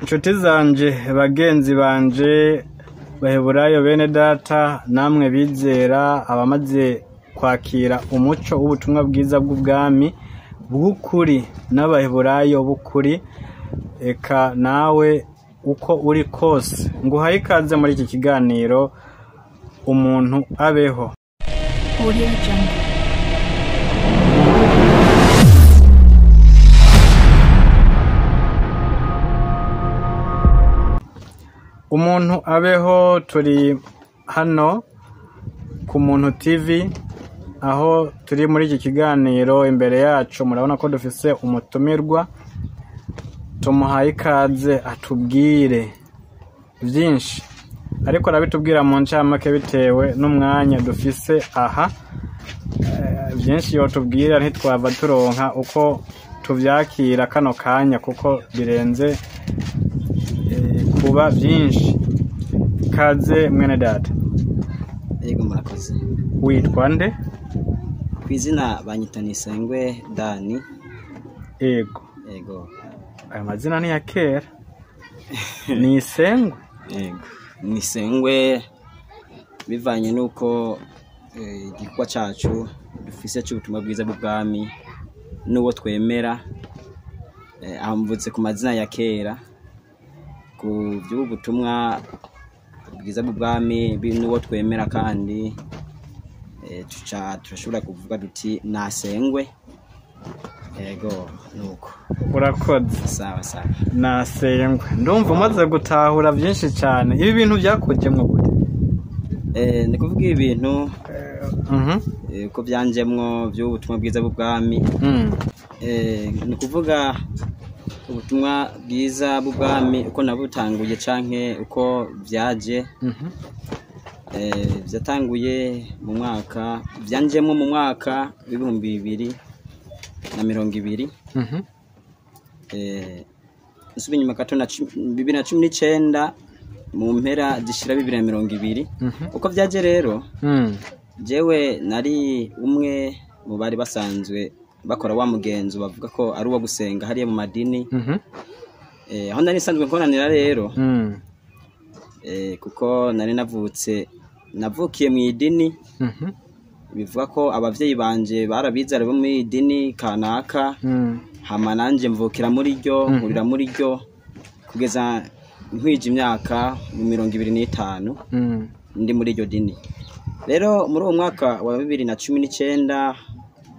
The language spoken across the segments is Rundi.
Inshuti zanje bagenzi banje baheburayo bene data namwe bizera abamaze kwakira umuco w'ubutumwa bwiza bw'ubwami bw'ukuri n'abaheburayo b'ukuri, eka nawe uko uri kose nguhaye ikaze muri iki kiganiro umuntu abeho. Umuntu abeho, turi hano ku Muntu TV, aho turi muri iki kiganiro. Imbere yacu murabona ko dufise umutumirwa, tumuhaye ikaze atubwire byinshi, ariko arabitubwira mu ncamake bitewe n'umwanya dufise aha. Byinshi yotubwira ntitwava turonka uko tuvyakira kano kanya kuko birenze kuba byinshi. Kaze mwene data. Yego murakoze. Witwa nde? Kwizina banyita Nisengwe Dani. Yego. Yego. Aya mazina ni ya kera. Nisengwe. Yego. Nisengwe bivanye nuko igikwa cacu dufise cy'ubutumwa bwiza bw'ubwami n'uwo twemera. Amvutse ku mazina ya kera, ku by'ubutumwa bwiza bw'ubwami n'uwo twemera, kandi turashobora kuvuga duti Nasengwe. Yego nuko. Urakoze. Sawa sawa. Nasengwe. Ndumva umaze gutahura byinshi cyane. Ibi bintu byakujemwe gute? Ni kuvuga ibintu ko byanjemwo by'ubutumwa bwiza bw'ubwami. Ni kuvuga ubutumwa bwiza bw'ubwami uko nabutanguye canke uko byaje. Byatanguye mu mwaka, byanjemwo mu mwaka w'2020. Nsubiye inyuma gato na 2019 mu mpera zishira 2020. Uko byaje rero, jewe nari umwe mu bari basanzwe bakora wa mugenzo bavuga ko ari uwo gusenga hariya mu madini. Aho nari sanzwe nkoranira rero, kuko nari navukiye mu idini. Bivuga ko abavyeyi banje barabizera bo mu idini kanaka, hama nanje mvukira muri ryo, nkurira muri ryo kugeza nkwije imyaka 25 ndi muri ryo dini. Rero muri uwo mwaka wa 2019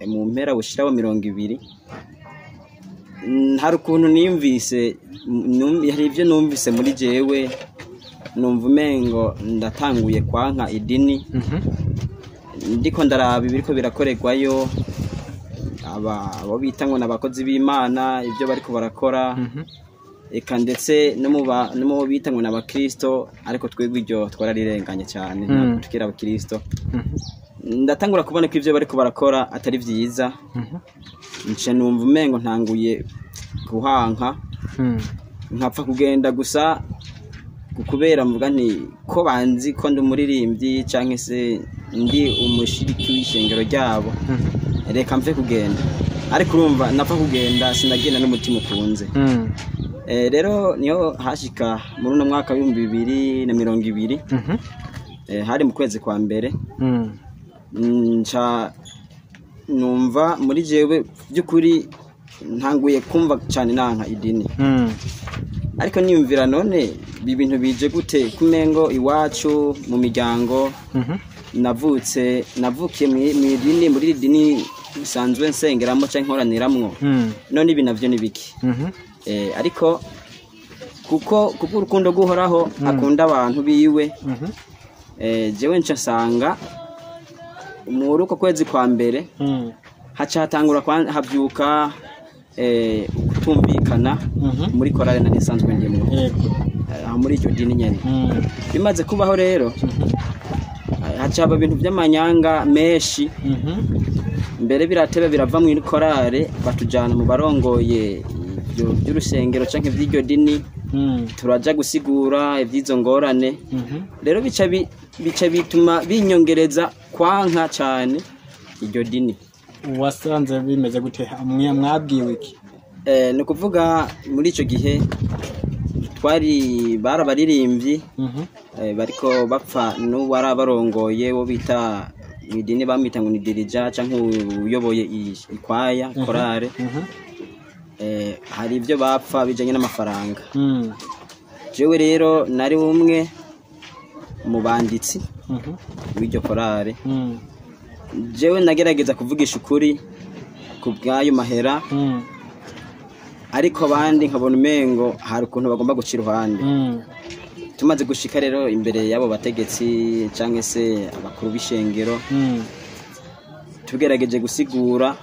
mu mpera bushiraho 20, hari ukuntu niyumvise, hari ibyo numvise muri jewe, numva umengo ndatanguye kwanka idini. Ndiko ndaraba ibiriko birakorerwayo, abo bita ngo n'abakozi b'Imana, ibyo bariko barakora, eka ndetse no mu bita ngo n'abakristo, ariko twebwe iryo twararirenganye cyane, ntabwo tukira abakristo. Ndatangura kubona ko ibyo bariko barakora atari vyiza. Nce numva umengo ntanguye guhanka, nkapfa kugenda gusa kubera mvuga nti ko banzi ko ndi umuririmbyi canke se ndi umushiriki w'ishengero ryabo, reka mve kugenda. Ariko urumva napfa kugenda sinagenda n'umutima ukunze. Rero niyo hashika muri uno mwaka w'2020, hari mu kwezi kwa mbere, nca numva muri jewe by'ukuri ntanguye kumva cyane nanka idini. Ariko niyumvira none ibintu bije gute kumengo iwacu mu miryango navukiye mu idini, muri idini bisanzwe nsengeramo cyangwa nkoraniramwo. None ibi navyo nibiki? Ariko kuko urukundo guhoraho akunda abantu biwe, jewe nca sanga muri uko kwezi kwa mbere haca hatangura havyuka kutumvikana muri korale na nisanzwe ndimwo muri iryo dini nyene. Bimaze kubaho rero, haca haba ibintu by'amanyanga menshi. Mbere biratebe birava mu korale batujana mu barongoye by'urusengero canke vy'iryo dini, turaja gusigura ivy'izo ngorane. Rero bica bituma binyongereza kwanka cyane iryo dini. Wasanze bimeze gute? Mwabwiwe iki? Ni kuvuga muri ico gihe barabaririmbyi bariko bapfa n'uwari abarongoye wo bita mwidini bamwita ngo ni dirija canke uyoboye ikwaya korale. Hari ibyo bapfa bijanye n'amafaranga. Jewe rero nari umwe mu banditsi w'iryo korale. Jewe nagerageza kuvugisha ukuri ku bwayo mahera, ariko abandi nkabona umengo hari ukuntu bagomba guca iruhande. Tumaze gushika rero imbere y'abo bategetsi canke se abakuru b'ishengero, tugerageje gusigura,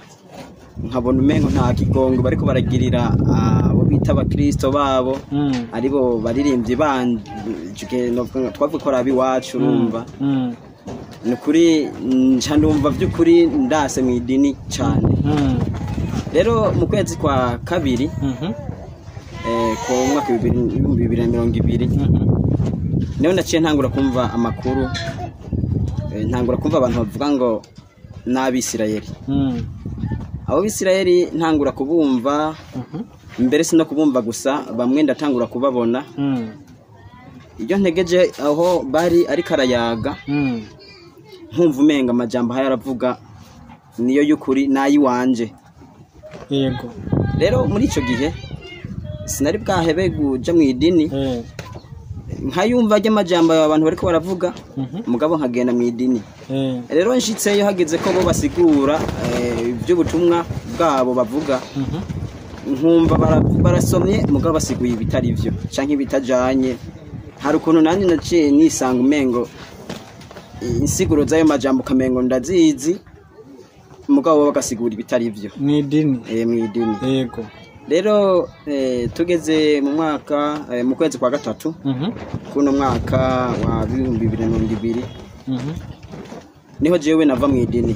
nkabona umengo nta kigongo bariko baragirira abo bita abakristo babo, aribo baririmbyi banje twavuga ko ari iwacu. Urumva nukuri nca ndumva by'ukuri ndase mu idini cyane. Rero mu kwezi kwa kabiri ku mwaka 2020 niho naciye ntangura kumva amakuru, ntangura kumva abantu bavuga ngo n'Abisirayeli. Abo Bisirayeli ntangura kubumva, mbere sino kubumva gusa, bamwe ndatangura kubabona. Iyo ntegeje aho bari ariko arayaga, nkumva umenga amajambo haya aravuga niyo y'ukuri nayiwanje. Yego. Rero muri ico gihe sinari bwahebe guja mu idini, nkayumva amajambo abantu bariko baravuga, mugabo nkagenda mu idini. Rero nshitseyo hageze ko bo basigura iby'ubutumwa bwabo bavuga, nkumva barasomye mugabo basiguye ibitari byo canke bitajanye. Hari ukuntu nanjye naciye nisanga umengo insiguro z'ayo majambo kamengo ndazizi, mugabo bagasigura ibitari byo mu idini. Mu idini. Yego. Rero tugeze mu mwaka mu kwezi kwa gatatu kuno mwaka wa 2022 niho jewe nava mu idini,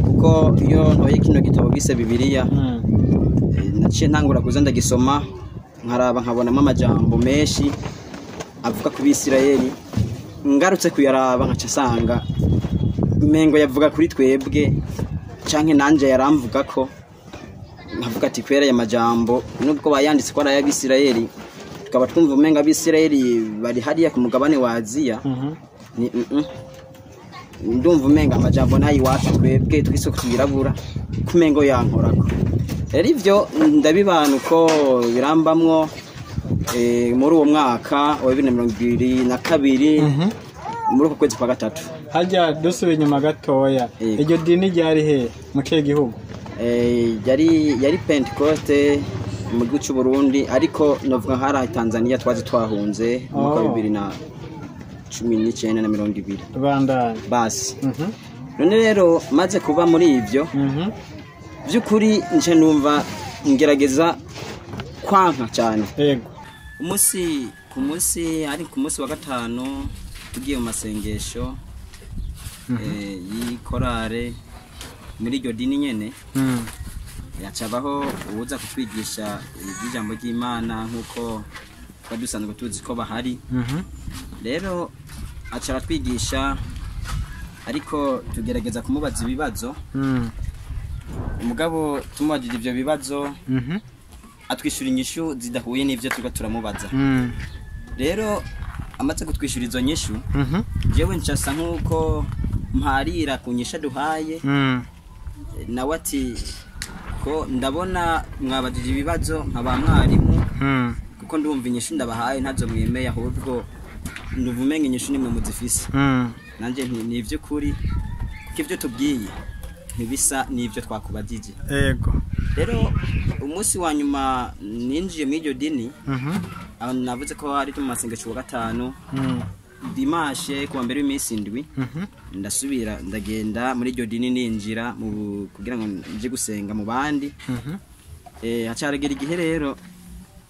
kuko iyo ntoye kino gitabo gise Bibiliya naciye ntangura kuza ndagisoma, nkaraba nkabonamo amajambo menshi avuga ku Bisirayeli. Ngarutse kuyaraba nkaca sanga mengo yavuga kuri twebwe canke nanje yaramvuga ko, nkavuga ati kwera ya majambo nubwo bayanditse ko ari ay'Abisirayeli, tukaba twumva umenga Abisirayeli bari hariya ku mugabane wa Aziya. Ndumva umenga amajambo nayi wacu twebwe twisoko twirabura kumengo yankorako. Rero ivyo ndabibana uko birambamwo muri uwo mwaka wa 2022 muri uko kwezi kwa gatatu. Hajya dusubiye inyuma gatoya, iryo dini ryari he mu kihe gihugu? Yari Pentecoste mu gihugu cy'u Burundi, ariko novuga hari Tanzania twaje twahunze mu mwaka wa 2019 na 2020 Rwanda basi. None rero maze kuba muri ivyo by'ukuri nje numva ngerageza kwanka cyane. Yego. Ku munsi wa gatanu tugiye mu masengesho yikorare muri iryo dini nyene, yacabaho ubuza kutwigisha ijambo ry'Imana nkuko badusanzwe tuzi ko bahari. Rero acara twigisha, ariko tugerageza kumubaza ibibazo. Umugabo tumubajije ivyo bibazo, atwishura inyishu zidahuye n'ivyo tuba turamubaza. Rero amaze kutwishura izo nyishu, jewe ncasa nkuko mparira ku nyisha duhaye, nawe ati ko ndabona mwabajije ibibazo nkaba mwarimu, kuko ndumva inyishu ndabahaye ntazo mwemeye, ahubwo nduvumenga inyishu nimwe muzifise. Nanje ni ivy'ukuri kuko ivyo tubwiye ntibisa n'ivyo twakubajije. Yego. Rero umunsi wa nyuma ninjiye mu iryo dini, navuze ko ari mu masengesho wa gatanu, dimashe kuwa mbere w'iminsi indwi, ndasubira ndagenda muri iryo dini ninjira kugira ngo nje gusenga mu bandi. Hacaragera igihe rero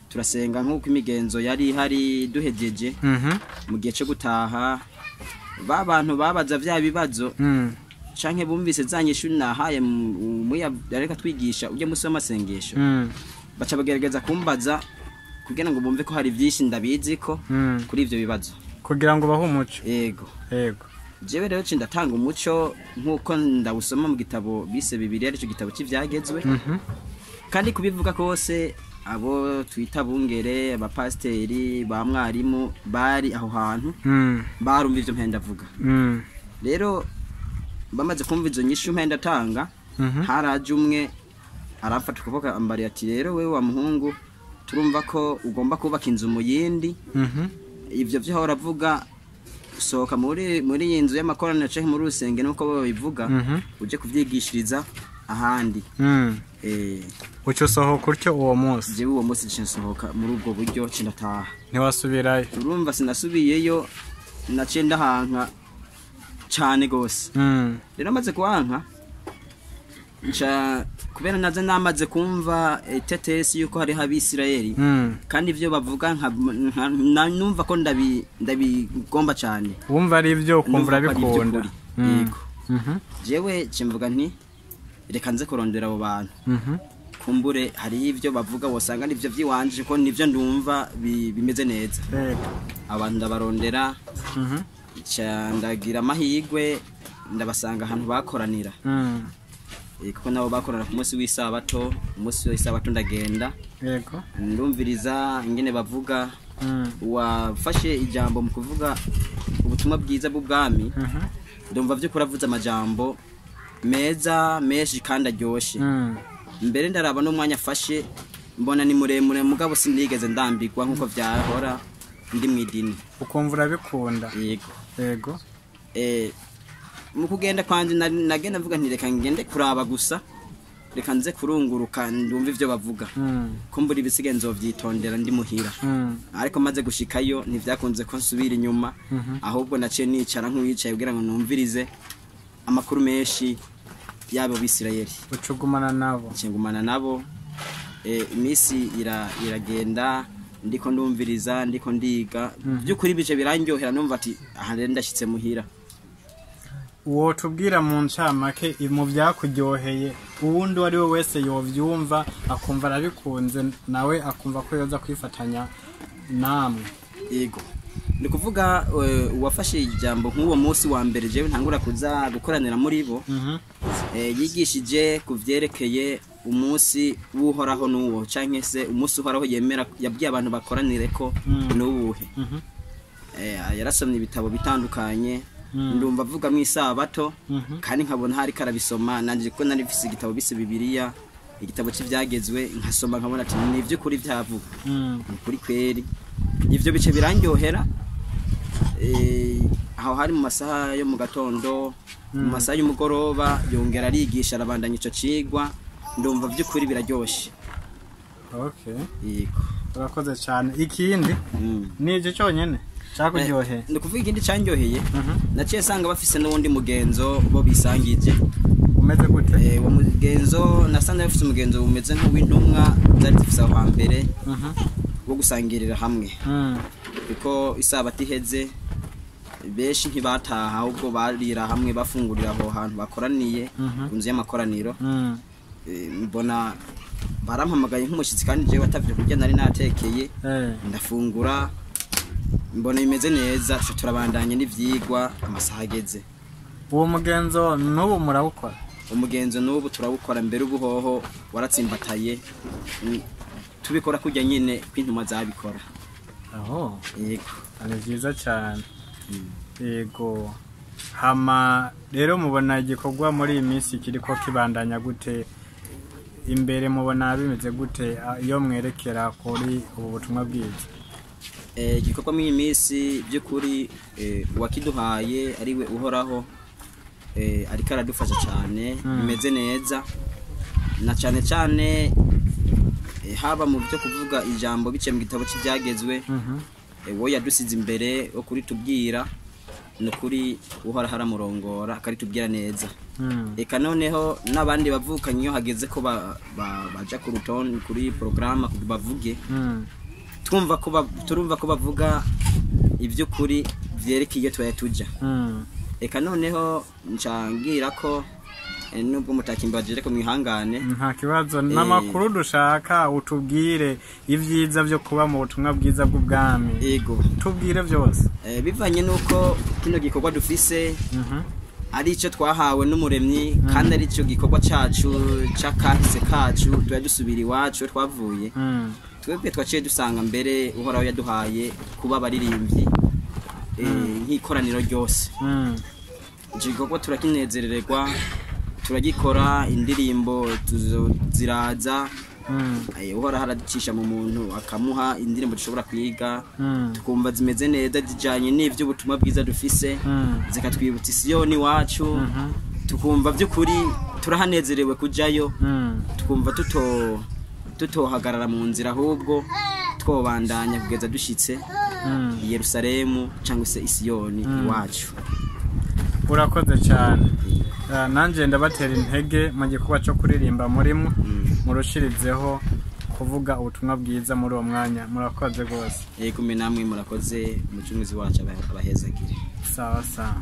turasenga nk'uko imigenzo yari ihari duhejeje. Mu gihe cyo gutaha ba bantu babaza vya bibazo canke bumvise zanyishu nahaye yareka twigisha uje musi w'amasengesho, baca bagerageza kumbaza kugira ngo bumve ko hari byinshi ndabizi ko kuri ivyo bibazo, kugira ngo bahe umuco. Yego. Yego. Jewe rero ndatanga umuco nkuko ndawusoma mu gitabo bise Bibiliya, arico gitabo cy'ivyagezwe. Kandi kubivuga kose abo twita bungere abapasteri ba mwarimu bari aho hantu barumva ivyo mpenda avuga rero bamaze kumva izo nyishu mpenda tanga haraje umwe arafata ukuboko ambari ati rero wewe wa muhungu turumva ko ugomba kubaka inzu mu yindi ivyo vyo hora avuga soka muri inzu y'amakoraniro canke muri rusenge nuko babivuga uje kuvyigishiriza ahandi uco sohoka utyo uwo munsi jewe uwo munsi nshosohoka muri ubwo buryo cindataha ntiwasubirayo urumva sinasubiyeyo naciye ndahanka cane gose rero amaze kuhanka nca kubera naza namaze kumva tetesi yuko hari habisirayeli kandi ivyo bavuga numva ko ndabigomba cane wumva ari ivyo kumva bikunda yego jewe cimvuga nti reka nze kurondera abo bantu kumbure hari ivyo bavuga wosanga nivyo vyiwanje ko nivyo ndumva bimeze neza abantu ndabarondera ndagira amahigwe ndabasanga ahantu bakoranira kuko nabo bakorana ku munsi w'isabato ndagenda yego ndumviriza ingene bavuga wafashe ijambo mu kuvuga ubutumwa bwiza bw'ubwami ndumva vyo kuravuza amajambo meza menshi kandi aryoshe mbere ndaraba n'umwanya afashe mbona ni muremure mugabo sinigeze ndambirwa nkuko vyahora ndi mwidini ukumva urabikunda yego mu kugenda kwanje nagenda mvuga nti reka ngende kuraba gusa reka nze kurunguruka ndumva ivyo bavuga kumbura ibisigaye nzovyitondera ndi muhira ariko maze gushikayo ntivyakunze ko nsubira inyuma ahubwo naciye nicara nk'uwicaye kugira ngo numvirize amakuru menshi yabo bisirayeli ucugumana nabo imisi iragenda ndiko ndumviriza ndiko ndiga byukuri bice birangyohera numva ati aha ndashitse muhira uwo tubwira mu ncamake mu byakuryoheye uwundi wari we wese yovyumva akumva arabikunze nawe akumva ko yoza kwifatanya namwe yego ni kuvuga uwafashe ijambo nk'uwo munsi wa mbere jewe ntangura kuza gukoranira muri bo yigishije kuvyerekeye umunsi w'uhoraho n'uwo canke se umunsi uhoraho yemera yabwiye abantu bakoranire ko n'uwuhe yarasomye ibitabo bitandukanye ndumva avuga mu isabato kandi nkabona hari karabisoma nanje ko nari mfise igitabo bise Bibiliya igitabo cy'ivyagezwe nkasoma nkabona ati ni ivyo kuri vyavuga ni kuri kweri ivyo bice birangyohera aho hari mu masaha yo mu gatondo mu masaha y'umugoroba yongera arigisha arabandanya ico cigwa ndumva by'ukuri biraryoshe yego urakoze cyane ikindi ni ivyo cyonyene cyakuryoheye ni kuvuga ikindi cyanyoheye naciye sanga bafise n'undi mugenzo bo bisangije umeze gute uwo mugenzo nasanze bafise umugenzo umeze nk'uw'intumwa zari zifise aho hambere wo gusangirira hamwe kuko isabato iheze benshi ntibataha ahubwo barira hamwe bafungurira aho hantu bakoraniye kunzu y'amakoraniro mbona barampamagaye nk'umushitsi kandi jewe atavye kurya nari natekeye ndafungura mbona imeze neza turabandanye n'ivyigwa amasaha ageze uwo mugenzo n'ubu murawukora umugenzo n'ubu turawukora mbere ubuhoho waratsimbataye tubikora kujya nyine kw'intuma zabikora yego ari byiza cyane yego hama rero mubona igikorwa muri iyi minsi kiriko kibandanya gute imbere mubona bimeze gute iyo mwerekera kuri ubu butumwa bwiza igikorwa muri iyi minsi by'ukuri uwakiduhaye ariwe uhoraho ariko aradufasha cyane bimeze neza na cyane cyane haba mu byo kuvuga ijambo bice mu gitabo cy'ibyagezwe wo yadusize imbere wo kuri tubwira no kuri uhora haramurongora akaritubwira neza eka noneho nabandi bavukanye iyo hageze ko baja ku rutonde kuri programme bavuge turumva ko bavuga ivyo kuri vyerekeye tuja eka noneho ncangira ko nubwo mutakimbajire ko mwihangane nta kibazo n'amakuru dushaka utubwire ivyiza byo kuba mu butumwa bwiza bw'ubwami yego tubwire byose bivanye nuko kino gikorwa dufise ari cyo twahawe n'umuremyi kandi ari cyo gikorwa cacu c'akahise kacu tuya dusubira iwacu twavuye twebwe twaciye dusanga mbere uhoraho yaduhaye kuba abaririmbyi nk'ikoraniro ryose igikorwa turakinezererwa turagikora indirimbo ziraza uhoraho araducisha mu muntu akamuha indirimbo dushobora kwiga tukumva zimeze neza zijanye n'ivyo ubutumwa bwiza dufise zikatwibutsa Siyoni wacu tukumva by'ukuri turahanezerewe kujayo tukumva tutohagarara mu nzira ahubwo twobandanya kugeza dushitse i Yerusalemu cyangwa se Siyoni iwacu. Urakoze cyane. Nanje ndabatera intege mu gikorwa cyo kuririmba murimo murushirizeho kuvuga ubutumwa bwiza muri uwo mwanya. Murakoze rwose. Yego namwe murakoze umucunguzi wacu abahezagire. Sawa sawa.